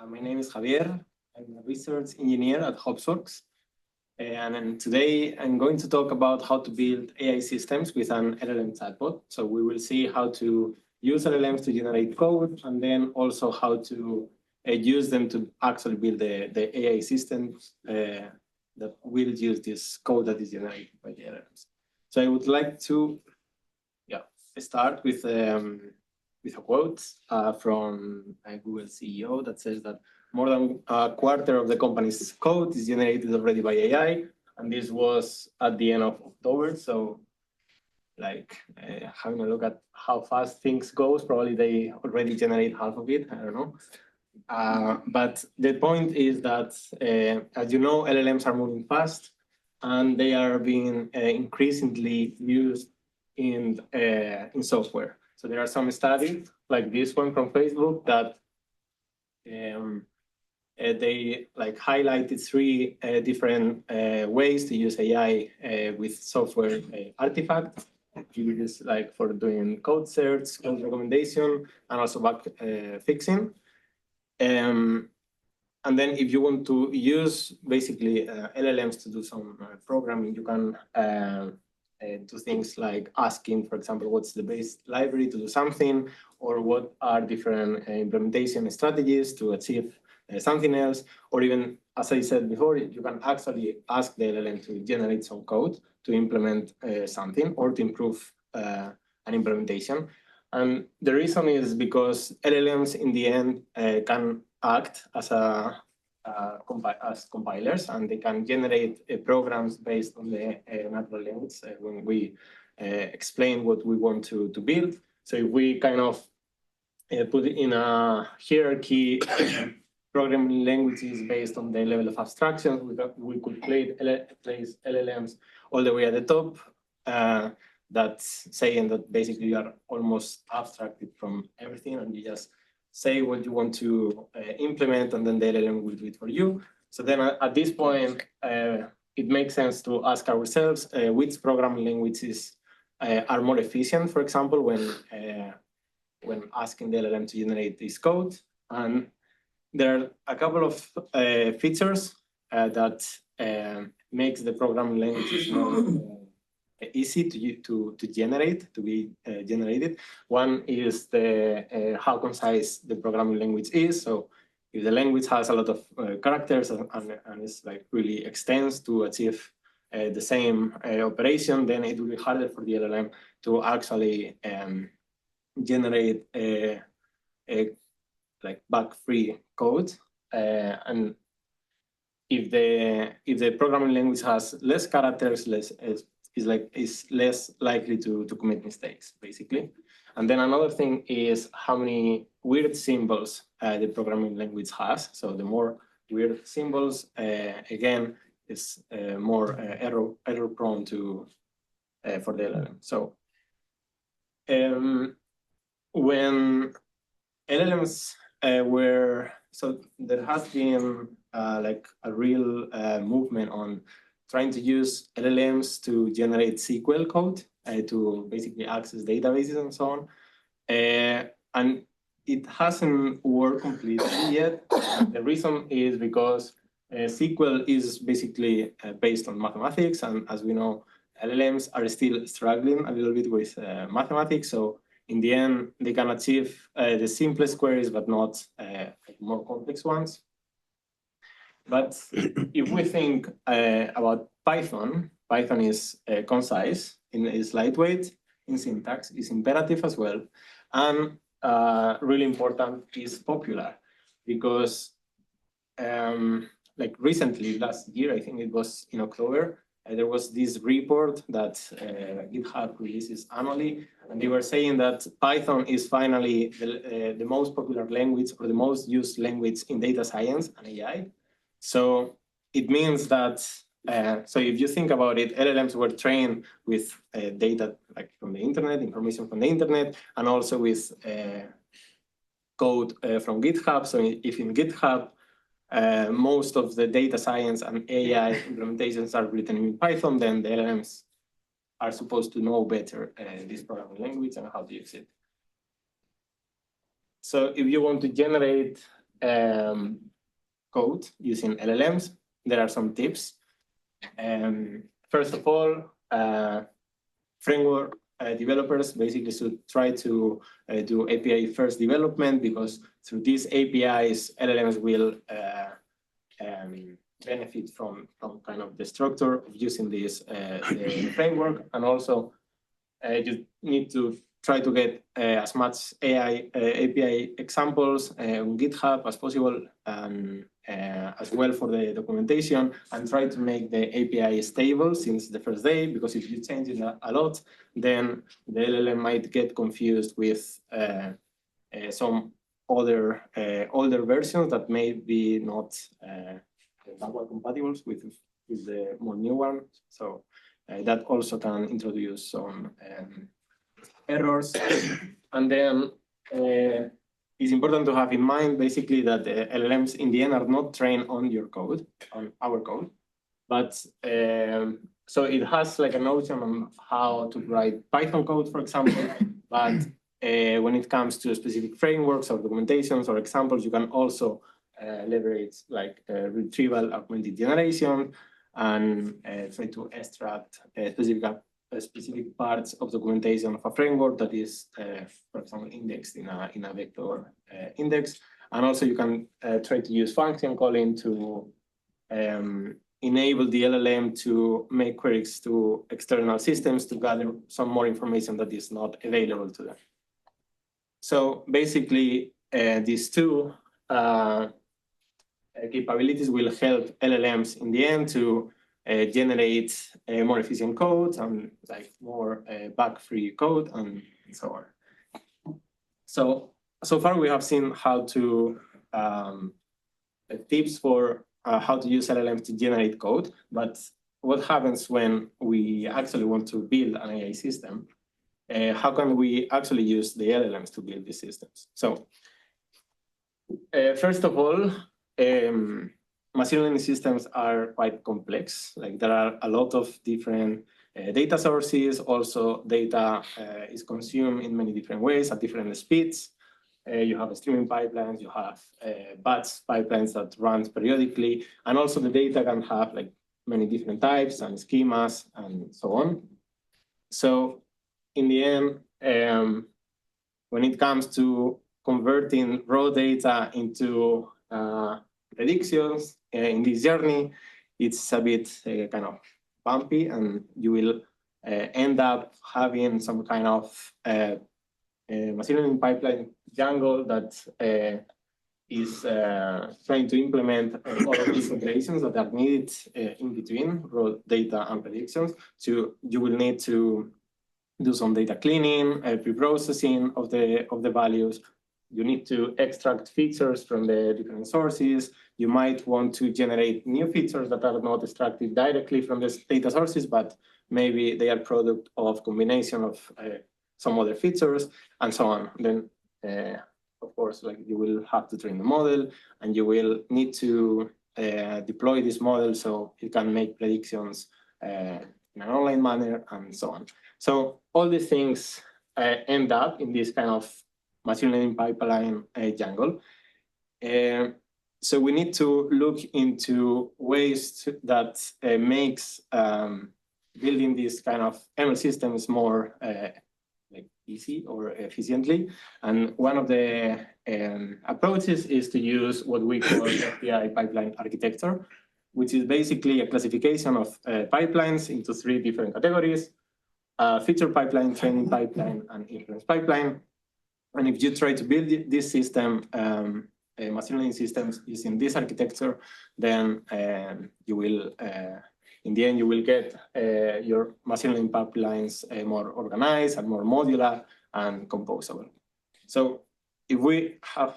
My name is Javier. I'm a research engineer at Hopsworks. And then today I'm going to talk about how to build AI systems with an LLM chatbot. So we will see how to use LLMs to generate code, and then also how to use them to actually build the AI systems that will use this code that is generated by the LLMs. So I would like to start with a quote from a Google CEO that says that more than a quarter of the company's code is generated already by AI, and this was at the end of October. So, having a look at how fast things goes, probably they already generate half of it. I don't know. But the point is that, as you know, LLMs are moving fast, and they are being increasingly used in software. So there are some studies like this one from Facebook that they highlighted three different ways to use AI with software artifacts. You use for doing code search, code recommendation, and also bug fixing. And then if you want to use basically LLMs to do some programming, you can do things like asking, for example, what's the base library to do something, or what are different implementation strategies to achieve something else, or even, as I said before, you can actually ask the LLM to generate some code to implement something or to improve an implementation. And the reason is because LLMs in the end can act as compilers, and they can generate programs based on the natural language when we explain what we want to build. So if we kind of put it in a hierarchy, programming languages based on the level of abstraction, we could place LLMs all the way at the top. That's saying that basically you are almost abstracted from everything, and you just say what you want to implement, and then the LLM will do it for you. So then at this point, it makes sense to ask ourselves which programming languages are more efficient, for example, when asking the LLM to generate this code. And there are a couple of features that makes the programming languages more easy to be generated. One is the how concise the programming language is. So if the language has a lot of characters and is really extends to achieve the same operation, then it will be harder for the LLM to actually generate a bug-free code. And if the programming language has less characters, is less likely to commit mistakes, basically. And then another thing is how many weird symbols the programming language has. So the more weird symbols, again, is more error prone for the LLM. So when LLMs so there has been a real movement on trying to use LLMs to generate SQL code to basically access databases and so on. And it hasn't worked completely yet. The reason is because SQL is basically based on mathematics, and as we know, LLMs are still struggling a little bit with mathematics. So in the end, they can achieve the simplest queries, but not more complex ones. But if we think about Python is concise, is lightweight in syntax, is imperative as well, and really important, is popular, because recently, last year, I think it was in October, there was this report that GitHub releases annually, and they were saying that Python is finally the most popular language, or the most used language in data science and AI. So it means that, so if you think about it, LLMs were trained with data from the internet, information from the internet, and also with code from GitHub. So if in GitHub, most of the data science and AI implementations are written in Python, then the LLMs are supposed to know better this programming language and how to use it. So if you want to generate code using LLMs, there are some tips. First of all, framework developers basically should try to do API first development, because through these APIs, LLMs will benefit from kind of the structure of using this the framework. And also you need to try to get as much API examples on GitHub as possible, and as well for the documentation, and try to make the API stable since the first day, because if you change it a lot, then the LLM might get confused with some other older versions that may be not backward compatible with the more new one. So that also can introduce some errors. And then it's important to have in mind basically that the LLMs in the end are not trained on your code, on our code, but so it has like a notion on how to write Python code, for example, but when it comes to specific frameworks or documentations or examples, you can also leverage like retrieval augmented generation and try to extract specific parts of documentation of a framework that is, for example, indexed in a vector index. And also you can try to use function calling to enable the LLM to make queries to external systems to gather some more information that is not available to them. So basically, these two capabilities will help LLMs in the end to generate more efficient code and like more bug-free code and so on. So far we have seen how to tips for how to use LLMs to generate code, but what happens when we actually want to build an AI system? How can we actually use the LLMs to build these systems? So first of all, machine learning systems are quite complex. Like there are a lot of different data sources. Also, data is consumed in many different ways at different speeds. You have streaming pipelines, you have batch pipelines that run periodically, and also the data can have like many different types and schemas and so on. So in the end, when it comes to converting raw data into predictions in this journey, it's a bit kind of bumpy, and you will end up having some kind of machine learning pipeline jungle that is trying to implement all of these operations that are needed in between raw data and predictions. So you will need to do some data cleaning, pre-processing of the values. You need to extract features from the different sources. You might want to generate new features that are not extracted directly from the data sources, but maybe they are product of combination of some other features and so on. Then, of course, like you will have to train the model, and you will need to deploy this model so it can make predictions in an online manner and so on. So all these things end up in this kind of machine learning pipeline jungle. So we need to look into ways that makes building this kind of ML systems more like easy or efficiently. And one of the approaches is to use what we call FPI pipeline architecture, which is basically a classification of pipelines into 3 different categories: feature pipeline, training pipeline, and inference pipeline. And if you try to build this system, machine learning systems using this architecture, then you will, in the end, you will get your machine learning pipelines more organized and more modular and composable. So if we have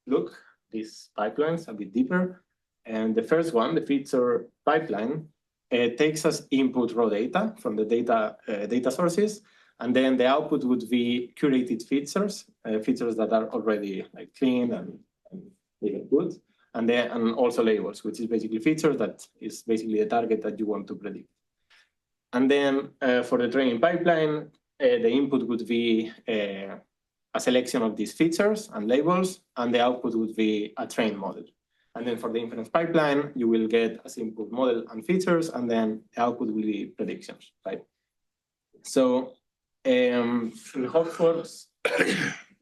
look these pipelines a bit deeper, and the first one, the feature pipeline, takes as input raw data from the data sources, and then the output would be curated features, features that are already like clean and good, and also labels, which is basically features that is basically the target that you want to predict. And then for the training pipeline, the input would be a selection of these features and labels, and the output would be a trained model. And then for the inference pipeline, you will get as input model and features, and then the output will be predictions, right? So in Hopsworks,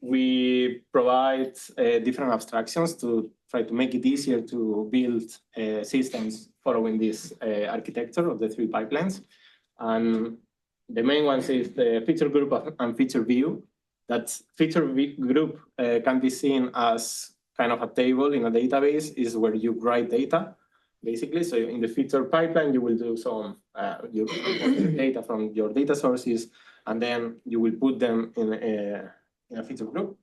we provide different abstractions to try to make it easier to build systems following this architecture of the three pipelines. And the main ones is the feature group and feature view. That feature group can be seen as kind of a table in a database, is where you write data, basically. So in the feature pipeline, you will do some data from your data sources, and then you will put them in a feature group.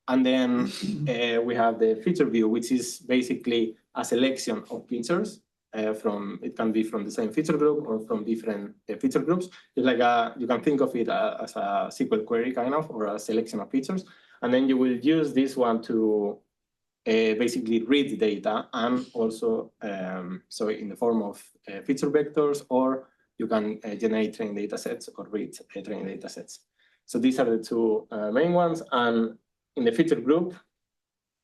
And then we have the feature view, which is basically a selection of features it can be from the same feature group or from different feature groups. It's like you can think of it as a SQL query kind of, or a selection of features. And then you will use this one to basically read the data, and also so in the form of feature vectors, or you can generate training data sets or read training data sets. So these are the two main ones. And in the feature group,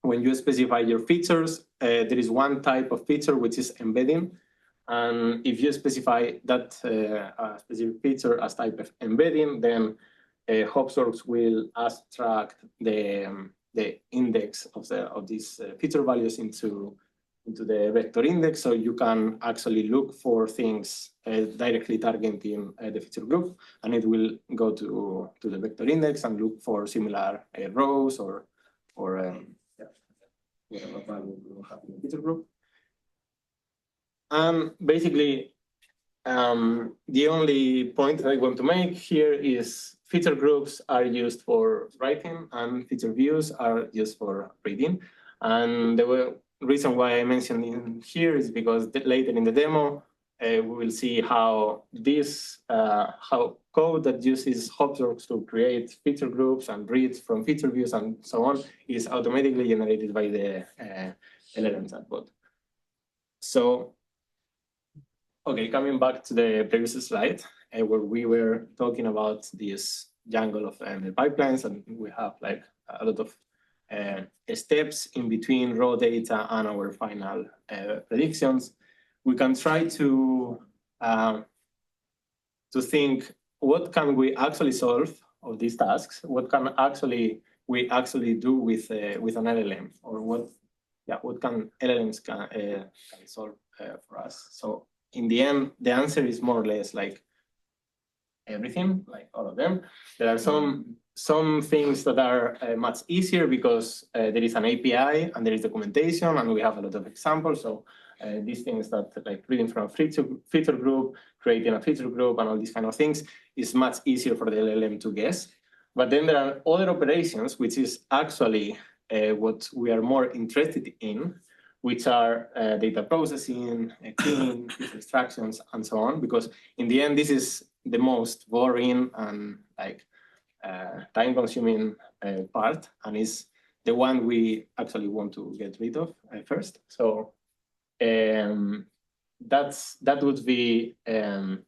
when you specify your features, there is one type of feature which is embedding. And if you specify that specific feature as type of embedding, then Hopsworks will abstract the index of these feature values into the vector index, so you can actually look for things directly targeting the feature group, and it will go to the vector index and look for similar rows or whatever value you have in the feature group. And basically, the only point that I want to make here is feature groups are used for writing and feature views are used for reading. And the reason why I mentioned in here is because later in the demo, we will see how how code that uses Hopsworks to create feature groups and reads from feature views and so on is automatically generated by the LLM Chatbot. So, okay, coming back to the previous slide, where we were talking about this jungle of pipelines, and we have like a lot of steps in between raw data and our final predictions. We can try to think, what can we actually solve of these tasks? What can we actually do with an LLM, or what can LLMs can solve for us? So in the end, the answer is more or less like everything, like all of them. There are some things that are much easier because there is an API and there is documentation, and we have a lot of examples. So these things that like reading from a feature group, creating a feature group, and all these kind of things is much easier for the LLM to guess. But then there are other operations, which is actually what we are more interested in, which are data processing, cleaning, extractions, and so on. Because in the end, this is the most boring and like time-consuming part, and is the one we actually want to get rid of first. So that would be the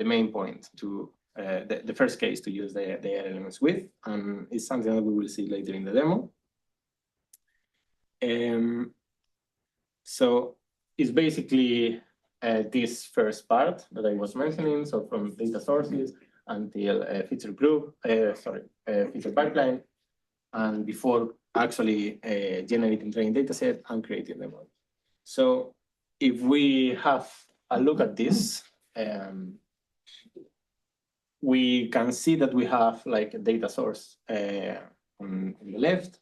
main point to the first case to use the LLMs with, and it's something that we will see later in the demo. So it's basically this first part that I was mentioning. So from data sources until feature group, feature pipeline, and before actually generating training data set and creating the model. So if we have a look at this, we can see that we have like a data source on the left.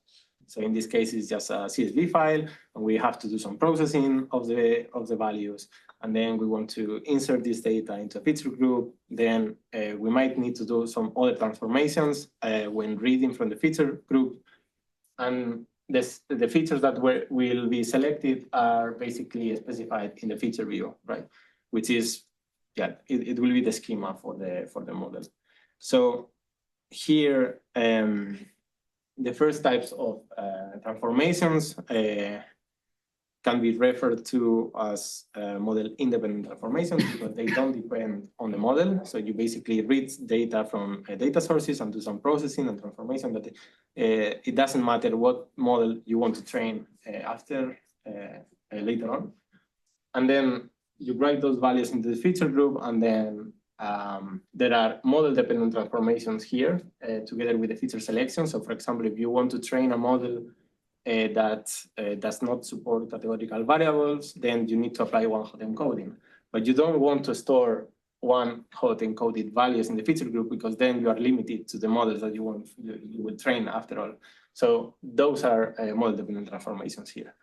So in this case, it's just a CSV file, and we have to do some processing of the values. And then we want to insert this data into a feature group. Then we might need to do some other transformations when reading from the feature group. And the features that will be selected are basically specified in the feature view, right? Which is, yeah, it will be the schema for the model. So here, the first types of transformations can be referred to as model-independent transformations because they don't depend on the model. So you basically read data from data sources and do some processing and transformation, but it doesn't matter what model you want to train after later on. And then you write those values into the feature group, and then there are model-dependent transformations here together with the feature selection. So for example, if you want to train a model that does not support categorical variables, then you need to apply one-hot encoding. But you don't want to store one-hot encoded values in the feature group because then you are limited to the models that you will train after all. So those are model-dependent transformations here.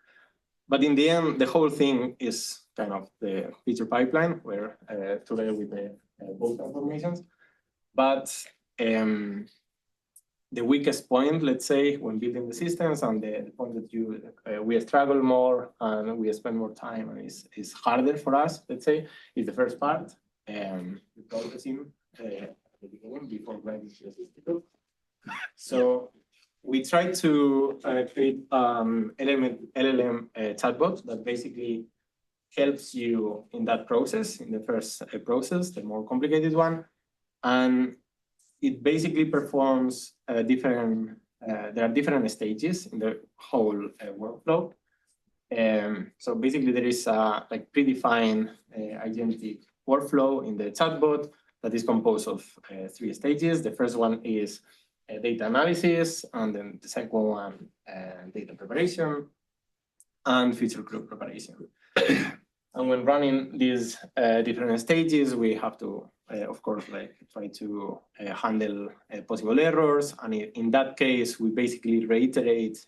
But in the end, the whole thing is kind of the feature pipeline where together with the both transformations. But the weakest point, let's say, when building the systems, and the point that we struggle more and we spend more time and is harder for us, let's say, is the first part, the processing at the beginning before writing the system. So we try to create LLM chatbot that basically helps you in that process, in the first process, the more complicated one. And it basically performs there are different stages in the whole workflow. So basically there is a like predefined agentic workflow in the chatbot that is composed of 3 stages. The first one is data analysis, and then the second one, data preparation, and feature group preparation. And when running these different stages, we have to, of course, like try to handle possible errors. And in that case, we basically reiterate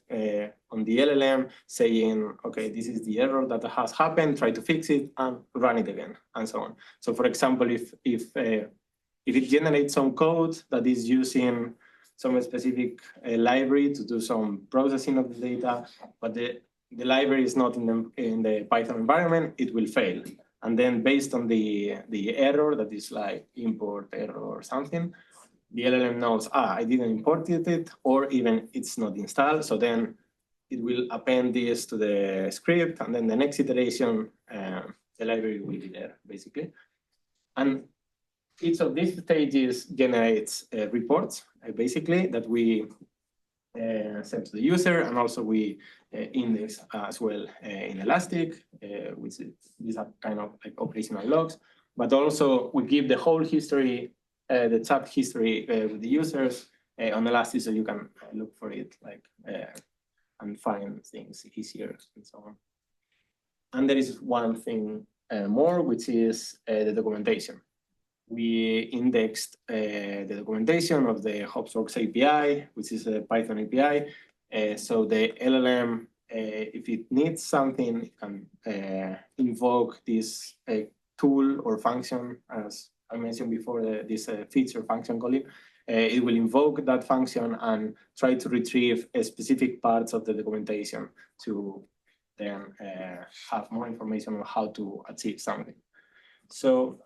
on the LLM saying, okay, this is the error that has happened, try to fix it and run it again, and so on. So for example, if it generates some code that is using some specific library to do some processing of the data, but the library is not in the Python environment, it will fail. And then based on the error that is like import error or something, the LLM knows, I didn't import it, or even it's not installed. So then it will append this to the script, and then the next iteration, the library will be there, basically. And each of these stages generates reports, basically, that we send to the user, and also we index as well in Elastic, which these are kind of like operational logs, but also we give the whole history, the chat history with the users on Elastic, so you can look for it like and find things easier and so on. And there is one thing more, which is the documentation. We indexed the documentation of the Hopsworks API, which is a Python API. So the LLM, if it needs something, it can invoke this tool or function, as I mentioned before, this feature function calling. It will invoke that function and try to retrieve specific parts of the documentation to then have more information on how to achieve something. So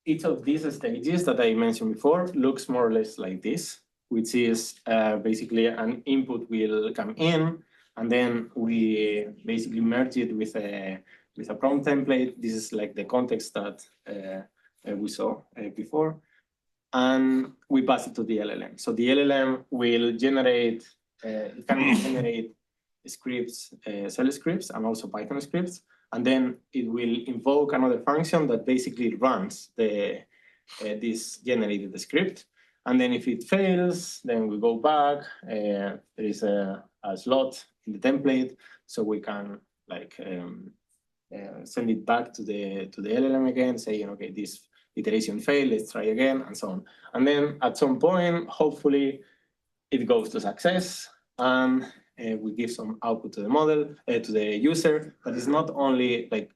each of these stages that I mentioned before looks more or less like this, which is basically an input will come in, and then we basically merge it with a prompt template. This is like the context that we saw before, and we pass it to the LLM. So the LLM will generate, it can generate scripts, shell scripts, and also Python scripts. And then it will invoke another function that basically runs this generated script. And then if it fails, then we go back. There is a slot in the template, so we can like send it back to the LLM again, saying, okay, this iteration failed, let's try again, and so on. And then at some point, hopefully, it goes to success, and we give some output to the model, to the user, but it's not only like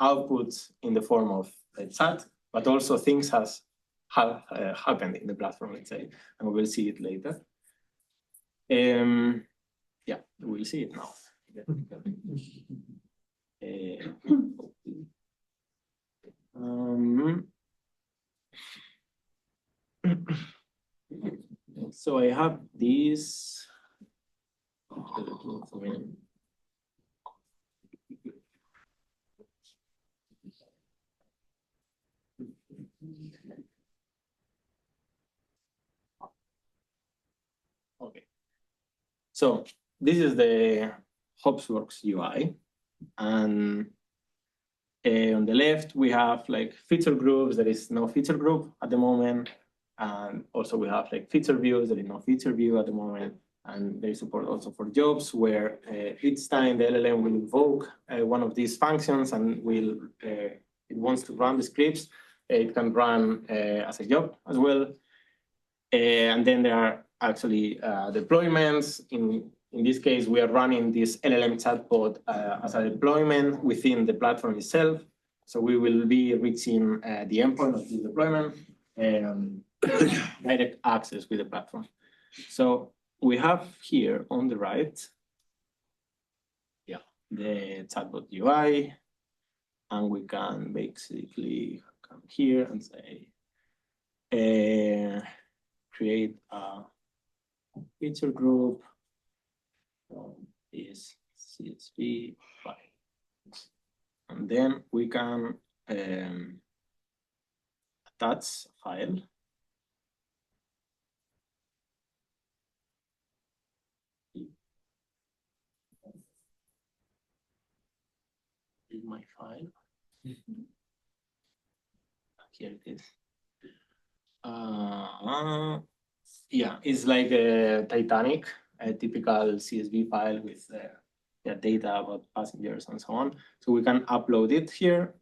outputs in the form of chat, but also things have happened in the platform, let's say, and we will see it later. Yeah, we'll see it now. So I have this. So this is the Hopsworks UI, and on the left we have like feature groups. There is no feature group at the moment, and also we have like feature views. There is no feature view at the moment, and there is support also for jobs where each time the LLM will invoke one of these functions and will it wants to run the scripts, it can run as a job as well. And then there are actually deployments. In this case, we are running this LLM chatbot as a deployment within the platform itself. So we will be reaching the endpoint of this deployment and direct access with the platform. So we have here on the right, the chatbot UI, and we can basically come here and say, create a feature group from this CSV file. And then we can attach a file. Is my file. Here it is. Yeah, it's like a Titanic, a typical CSV file with data about passengers and so on. So we can upload it here.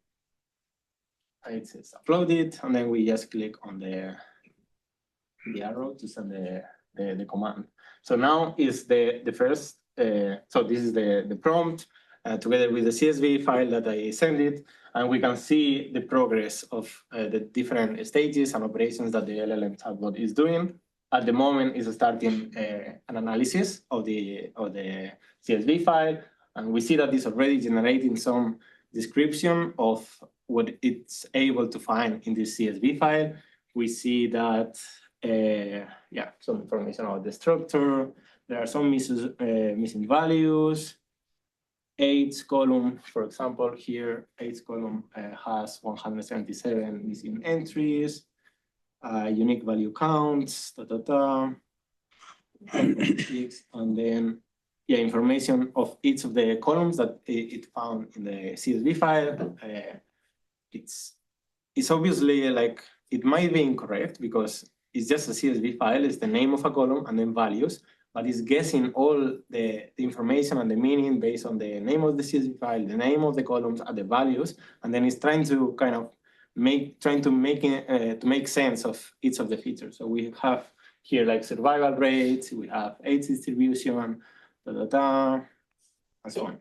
It says upload it, and then we just click on the arrow to send the command. So now is the first. So this is the prompt together with the CSV file that I send it, and we can see the progress of the different stages and operations that the LLM chatbot is doing. At the moment, it's starting an analysis of the CSV file, and we see that it's already generating some description of what it's able to find in this CSV file. We see that, some information about the structure. There are some missing values. Eighth column, for example, here, eighth column has 177 missing entries. Unique value counts, and then information of each of the columns that it found in the CSV file. It's obviously like, it might be incorrect because it's just a CSV file, it's the name of a column and then values, but it's guessing all the information and the meaning based on the name of the CSV file, the name of the columns and the values, and then it's trying to kind of make sense of each of the features. So we have here like survival rates, we have age distribution, and so on.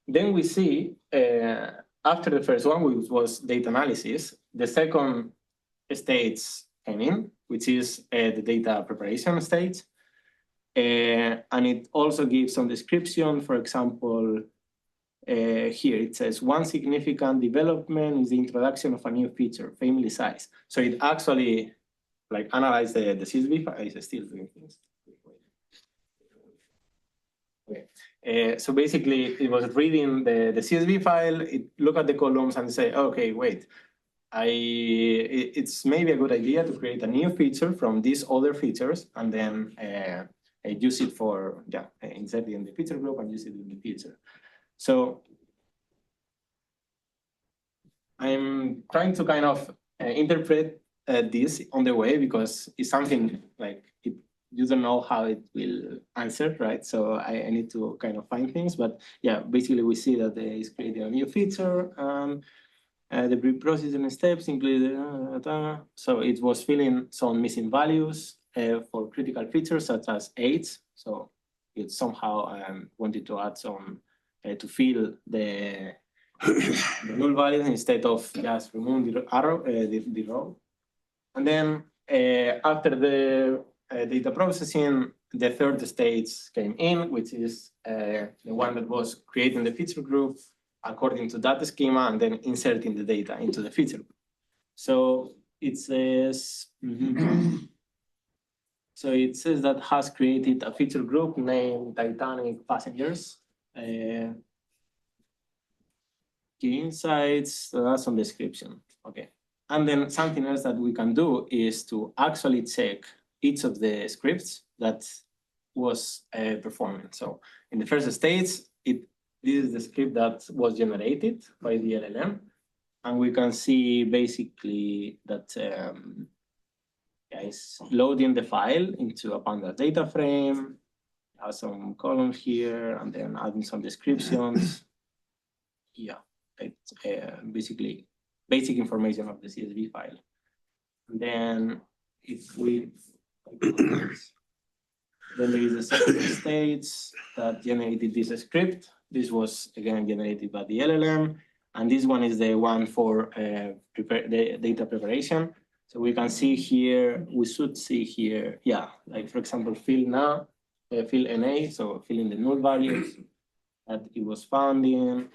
Then we see after the first one, which was data analysis, the second stage came in, which is the data preparation stage. And it also gives some description. For example, here it says one significant development is the introduction of a new feature, family size. So it actually like analyzed the CSV file. It's still doing things. Okay. So basically, it was reading the CSV file. It looked at the columns and say, okay, wait, it's maybe a good idea to create a new feature from these other features, and then use it for insert it in the feature group and use it in the feature. So I'm trying to kind of interpret this on the way, because it's something like you don't know how it will answer, right? So I need to kind of find things, but yeah, basically we see that it's creating a new feature. The pre-processing steps include, so it was filling some missing values for critical features such as age. So it somehow wanted to add some to fill the null values instead of just removing the arrow, the row. And then after the data processing, the third stage came in, which is the one that was creating the feature group according to that schema and then inserting the data into the feature group. So it says, so it says that has created a feature group named Titanic Passengers. Key insights, so that's some description. Okay. And then something else that we can do is to actually check each of the scripts that was performing. So in the first stage, this is the script that was generated by the LLM. And we can see basically that it's loading the file into a pandas data frame, has some columns here, and then adding some descriptions. Yeah, it's basically basic information of the CSV file. And then if we, then there is a second stage that generated this script. This was again generated by the LLM. And this one is the one for the data preparation. So we can see here, we should see here, yeah, like for example, fill NA, so fill in the null values that it was found in.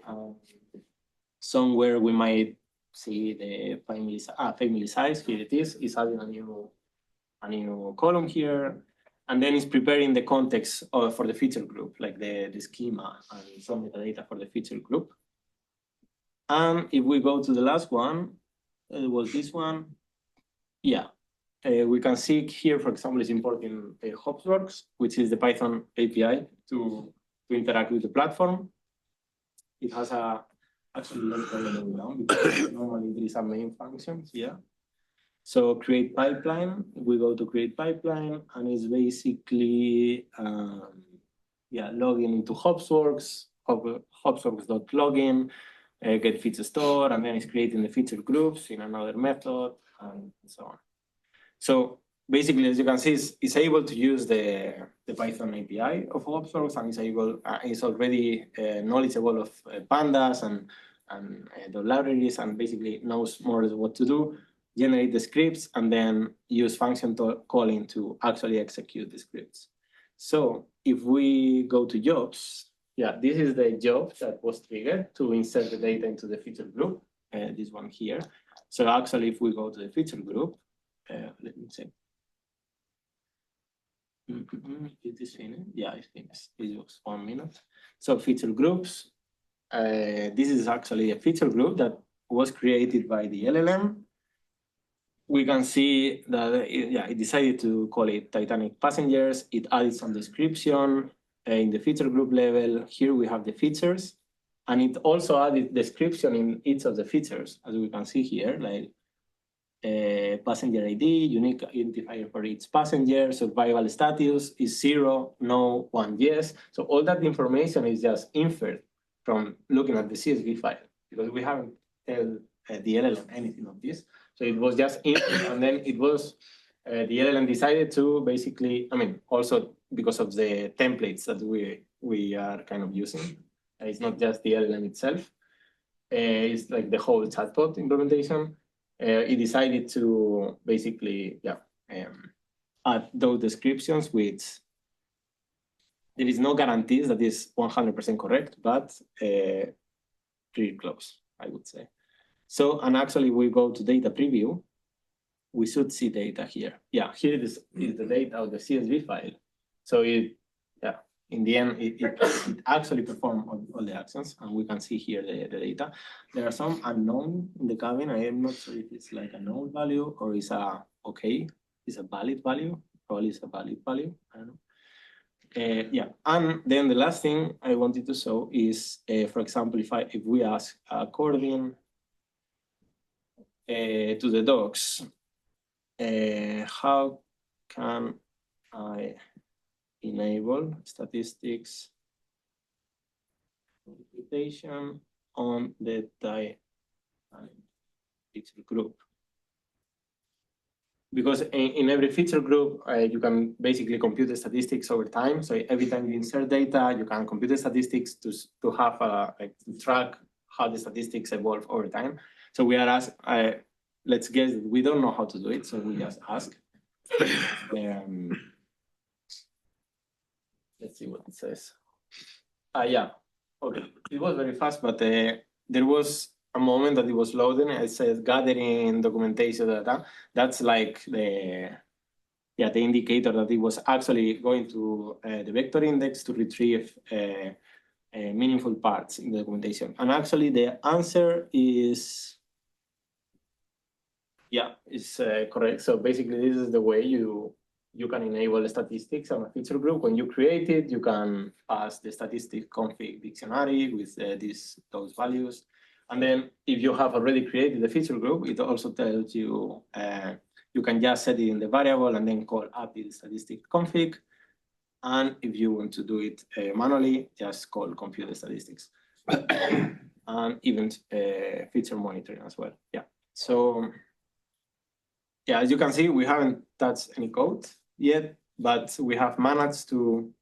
Somewhere we might see the family size. Here it is. It's adding a new column here, and then it's preparing the context for the feature group, like the schema and some metadata for the feature group. And if we go to the last one, it was this one. Yeah, we can see here, for example, it's importing Hopsworks, which is the Python API to interact with the platform. It has actually let me down because normally there is a main function here. So create pipeline, we go to create pipeline, and it's basically logging into Hopsworks, Hopsworks.login, get feature store, and then it's creating the feature groups in another method, and so on. So basically, as you can see, it's able to use the Python API of Hopsworks, and it's already knowledgeable of pandas and the libraries, and basically knows more or less what to do, generate the scripts, and then use function calling to actually execute the scripts. So if we go to jobs, yeah, this is the job that was triggered to insert the data into the feature group, this one here. So actually, if we go to the feature group, let me see. Is this finished? Yeah, it's finished. It was 1 minute. So feature groups. This is actually a feature group that was created by the LLM. We can see that it decided to call it Titanic Passengers. It added some description in the feature group level. Here we have the features, and it also added description in each of the features, as we can see here, like passenger ID, unique identifier for each passenger, survival status is 0, no, 1, yes. So all that information is just inferred from looking at the CSV file, because we haven't told the LLM anything of this. So it was just inferred, and then it was, the LLM decided to basically, also because of the templates that we are kind of using. It's not just the LLM itself. It's like the whole chatbot implementation. It decided to basically, add those descriptions, which there is no guarantees that is 100% correct, but pretty close, I would say. So, and actually we go to data preview, we should see data here. Yeah, here is the data of the CSV file. So in the end, it actually performed all the actions, and we can see here the data. There are some unknown in the cabin. I am not sure if it's like a null value or it's a valid value. Probably it's a valid value. I don't know. And then the last thing I wanted to show is, for example, if we ask according to the docs, how can I enable statistics computation on the feature group? Because in every feature group, you can basically compute the statistics over time. So every time you insert data, you can compute the statistics to have to track how the statistics evolve over time. So we are asked, let's guess that we don't know how to do it, so we just ask. Let's see what it says. Okay. It was very fast, but there was a moment that it was loading. It says gathering documentation data. That's like the indicator that it was actually going to the vector index to retrieve meaningful parts in the documentation. And actually, the answer is correct. So basically, this is the way you you can enable statistics on a feature group. When you create it, you can pass the statistic config dictionary with those values. And then if you have already created the feature group, it also tells you, you can just set it in the variable and then call API statistic config. And if you want to do it manually, just call compute the statistics. And even feature monitoring as well. Yeah. So yeah, as you can see, we haven't touched any code yet, but we have managed to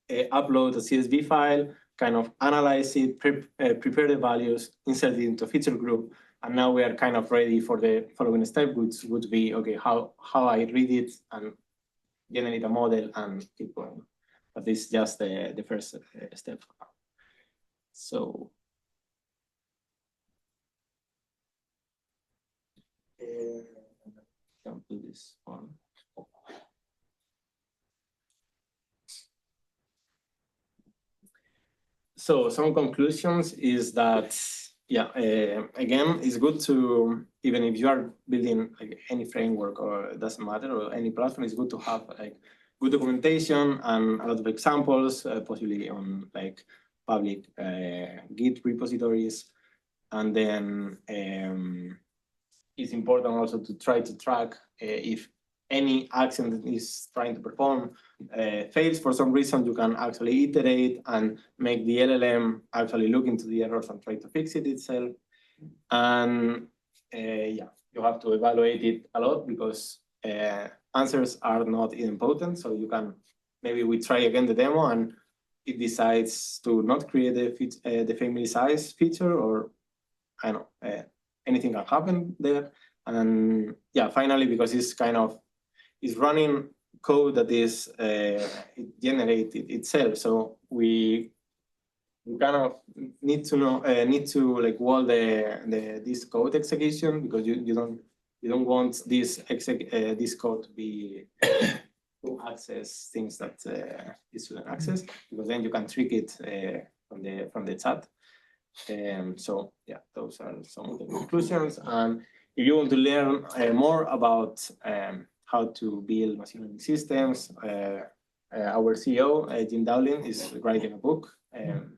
upload a CSV file, kind of analyze it, prepare the values, insert it into a feature group, and now we are kind of ready for the following step, which would be, okay, how I read it and generate a model and keep going. But this is just the first step. So jump to this one. So some conclusions is that, yeah, again, it's good to, even if you are building like any framework or it doesn't matter, or any platform, it's good to have like good documentation and a lot of examples, possibly on like public Git repositories. And then it's important also to try to track if any action that is trying to perform fails for some reason, you can actually iterate and make the LLM actually look into the errors and try to fix it itself. And yeah, you have to evaluate it a lot because answers are not idempotent. So you can, maybe we try again the demo and it decides to not create the family size feature, or I don't know, anything can happen there. And yeah, finally, because it's kind of, is running code that is it generated itself. So we kind of need to know, like wall this code execution, because you don't want this code to be to access things that it shouldn't access, because then you can trick it from the chat. So yeah, those are some of the conclusions. And if you want to learn more about how to build machine learning systems, our CEO, Jim Dowling, is writing a book. And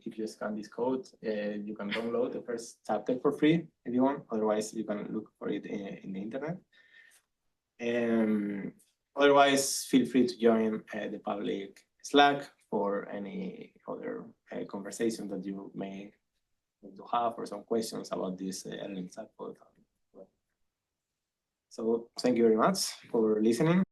if you scan this code, you can download the first chapter for free if you want. Otherwise, you can look for it in the internet. Otherwise, feel free to join the public Slack for any other conversation that you may want to have, or some questions about this LLM chatbot. So thank you very much for listening.